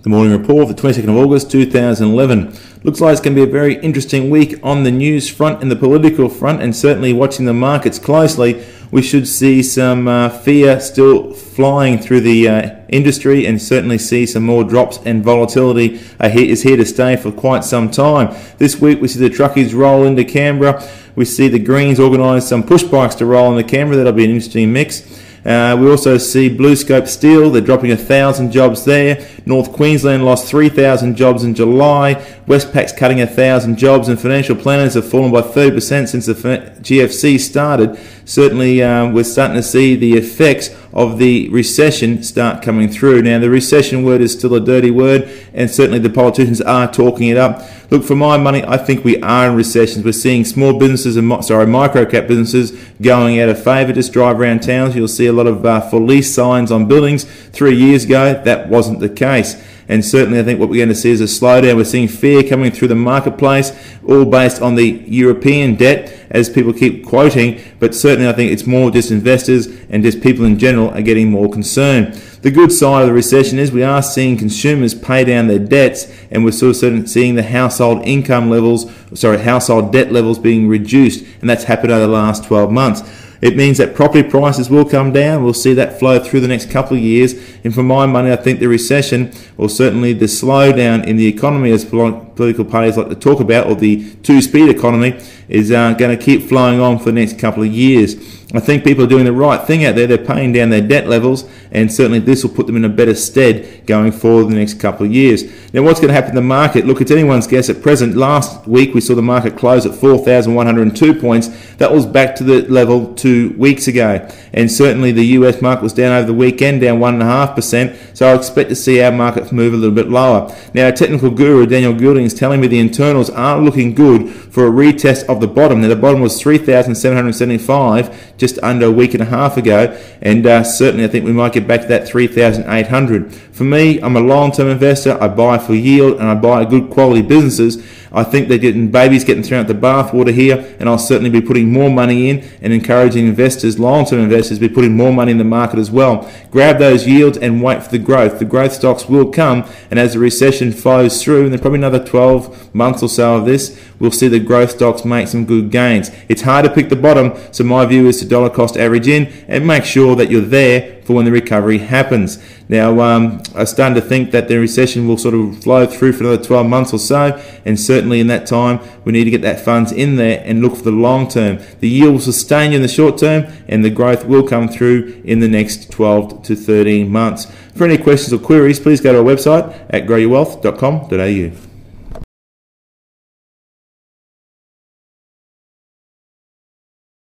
The morning report for the 22nd of August 2011. Looks like it's going to be a very interesting week on the news front and the political front, and certainly watching the markets closely, we should see some fear still flying through the industry, and certainly see some more drops, and volatility is here to stay for quite some time. This week we see the truckies roll into Canberra. We see the Greens organise some push bikes to roll into Canberra. That'll be an interesting mix. We also see BlueScope Steel, they're dropping 1,000 jobs there. North Queensland lost 3,000 jobs in July. Westpac's cutting 1,000 jobs, and financial planners have fallen by 30% since the GFC started. Certainly we're starting to see the effects of the recession start coming through. Now, the recession word is still a dirty word, and certainly the politicians are talking it up. Look, for my money, I think we are in recessions. We're seeing small businesses and micro-cap businesses going out of favour. Just drive around towns, you'll see a lot of for lease signs on buildings. 3 years ago, that wasn't the case. And certainly I think what we're going to see is a slowdown. We're seeing fear coming through the marketplace, all based on the European debt, as people keep quoting, but certainly I think it's more just investors and just people in general are getting more concerned. The good side of the recession is we are seeing consumers pay down their debts, and we're sort of seeing the household debt levels being reduced, and that's happened over the last 12 months. It means that property prices will come down. We'll see that flow through the next couple of years. And for my money, I think the recession, or certainly the slowdown in the economy, as political parties like to talk about, or the two-speed economy, is going to keep flowing on for the next couple of years. I think people are doing the right thing out there. They're paying down their debt levels, and certainly this will put them in a better stead going forward the next couple of years. Now, what's going to happen in the market? Look, it's anyone's guess at present. Last week, we saw the market close at 4,102 points. That was back to the level 2 weeks ago. And certainly the US market was down over the weekend, down 1.5%. So I expect to see our market move a little bit lower. Now, our technical guru, Daniel Goulding, is telling me the internals are looking good for a retest of the bottom. Now, the bottom was 3,775 just under a week and a half ago, and certainly I think we might get back to that 3,800. For me, I'm a long-term investor. I buy for yield, and I buy good quality businesses. I think they're babies getting thrown out the bathwater here, and I'll certainly be putting more money in and encouraging investors, long-term investors, to be putting more money in the market as well. Grab those yields and wait for the growth. The growth stocks will come, and as the recession flows through, and there's probably another 12 months or so of this, we'll see the growth stocks make some good gains. It's hard to pick the bottom, so my view is to dollar cost average in and make sure that you're there for when the recovery happens. Now, I'm starting to think that the recession will sort of flow through for another 12 months or so, and certainly in that time, we need to get that funds in there and look for the long term. The yield will sustain you in the short term, and the growth will come through in the next 12 to 13 months. For any questions or queries, please go to our website at growyourwealth.com.au.